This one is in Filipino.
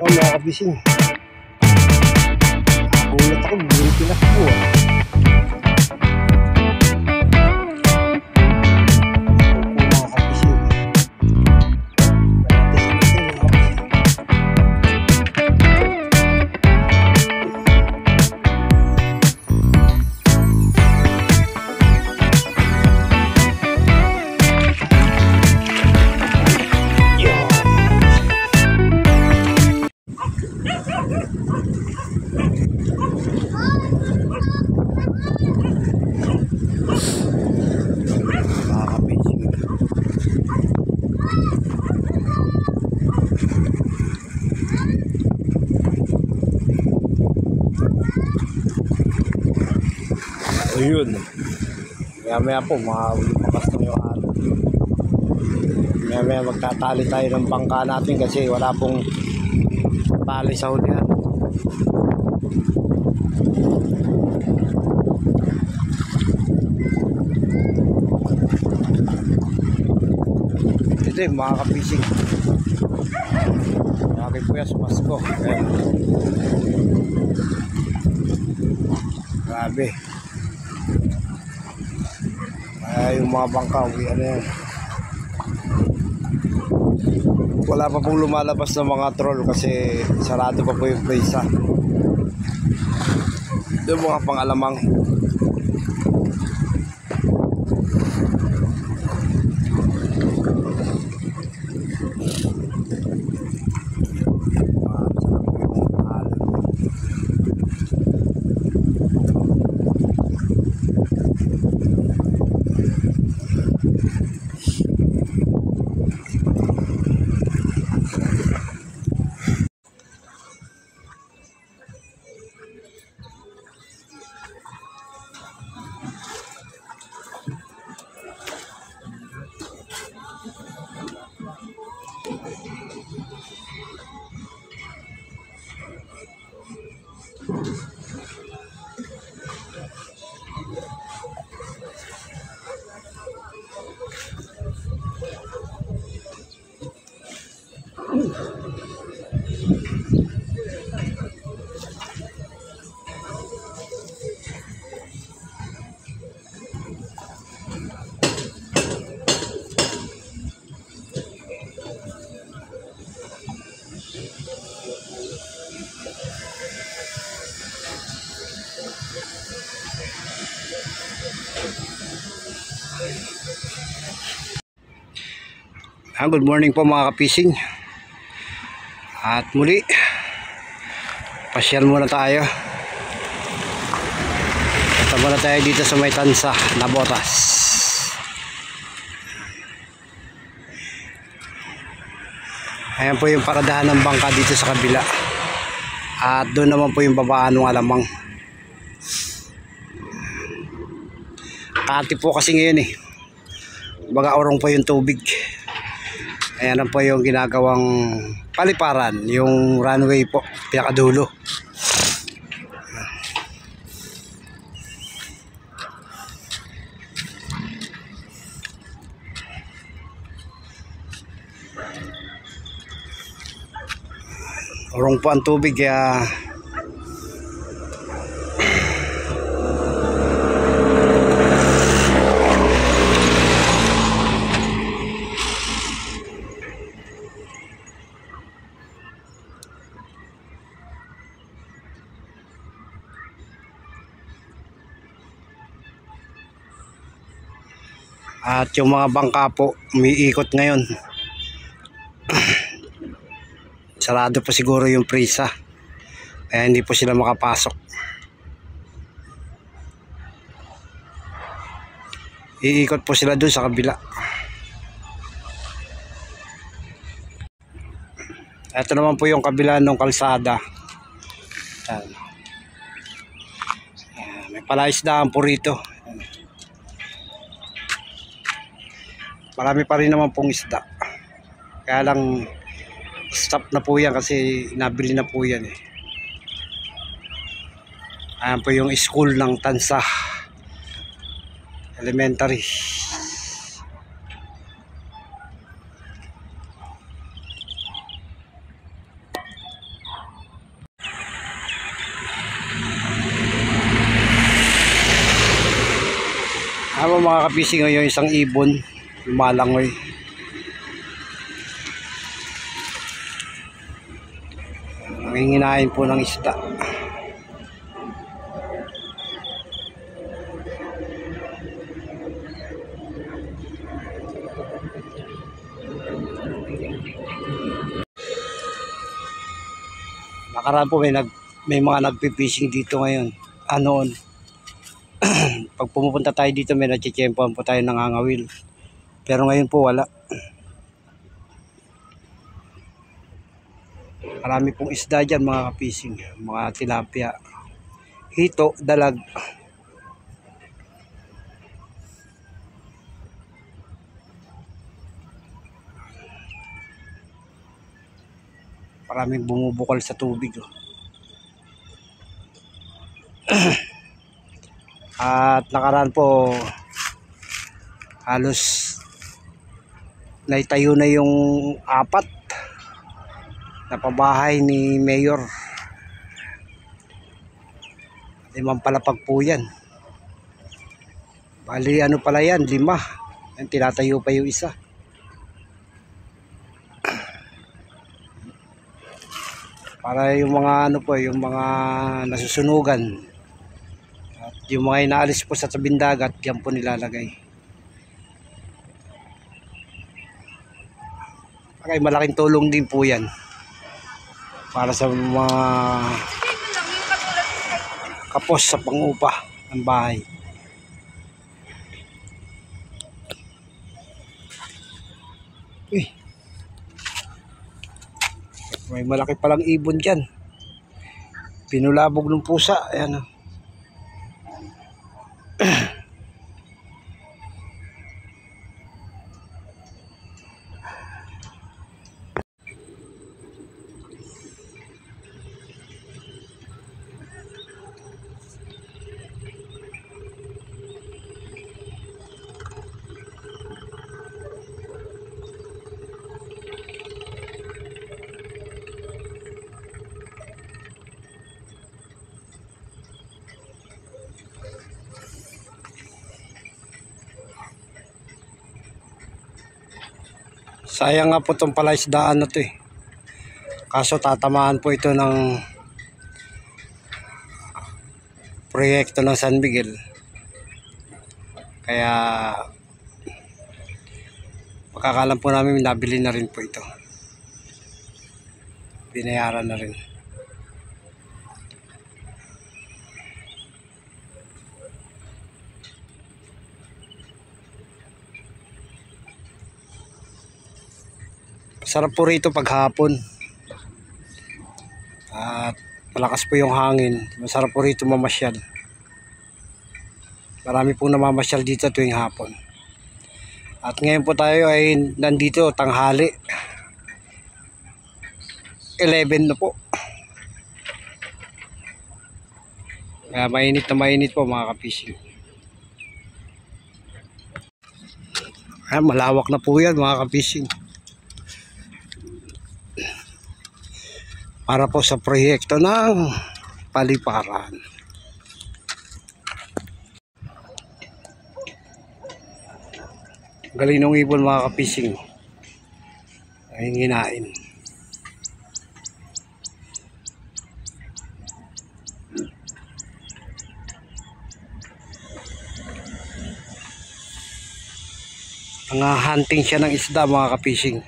Oh, mga kabising. Ulat ako, bumili pinakbo ah. Mga kabising. Ayun, maya po makas na yung araw. Maya magtatali tayo ng bangka natin kasi wala pong tali sa hulihan. Ito yung mga kapising. Lagi po yan sa Pasko. Grabe. Yung mga bangka, ano yan. Wala pa pong lumalabas ng mga troll kasi sarado pa po yung presa. Yung mga pangalamang. Good morning po mga kapising. At muli pasyal muna tayo. Punta muna tayo dito sa may tansa na botas. Ayan po yung paradahan ng bangka dito sa kabila. At doon naman po yung babaan ng alamang. Kati po kasi ngayon eh. Baga orong po yung tubig. Ayan na po yung ginagawang paliparan, yung runway po, pinakadulo. Orong po ang tubig kaya at yung mga bangka po umiikot ngayon. Sarado po siguro yung presa kaya hindi po sila makapasok. Iikot po sila dun sa kabila. Ito naman po yung kabila ng kalsada. May palaisdaan po rito. Marami pa rin naman pong isda. Kaya lang stop na po yan kasi nabili na po yan eh. Ayan po yung school ng Tansa Elementary. po mga kapising, yung isang ibon, lumalangoy. Nanginginain po ng isda. Nakaraan po may mga nagpipishing dito ngayon. Noon. Pag pumupunta tayo dito, may nagchitsyempohan po tayo ng hangawil. Pero ngayon po wala. Marami pong isda dyan mga kapising. Mga tilapia, hito, dalag. Maraming bumubukal sa tubig. At nakaraan po halos naitayo na yung 4 na pabahay ni Mayor. 5 palapag po yan. Bali ano pala yan, 5. Yan, tinatayo pa yung isa. Para yung mga ano po, yung mga nasusunugan at yung mga inaalis po sa tabing dagat, yan po nilalagay. Okay, malaking tulong din po yan para sa mga kapos sa pangupa ng bahay. Uy, may malaki palang ibon dyan. Pinulabog ng pusa. Ayan. Sayang nga po itong palaisdaan na to eh. Kaso tatamaan po ito ng proyekto ng San Miguel. Kaya makakalam po namin nabili na rin po ito. Binayaran na rin. Sarap po rito paghapon. At malakas po yung hangin. Masarap po rito mamasyal. Marami pong namamasyal dito tuwing hapon. At ngayon po tayo ay nandito tanghali. 11 na po. Kaya mainit na mainit po mga kapising. Malawak na po yan mga kapising. Para po sa proyekto ng paliparan. Galing ng ibon mga kapising. Ay nginain. Hunting siya ng isda mga kapising.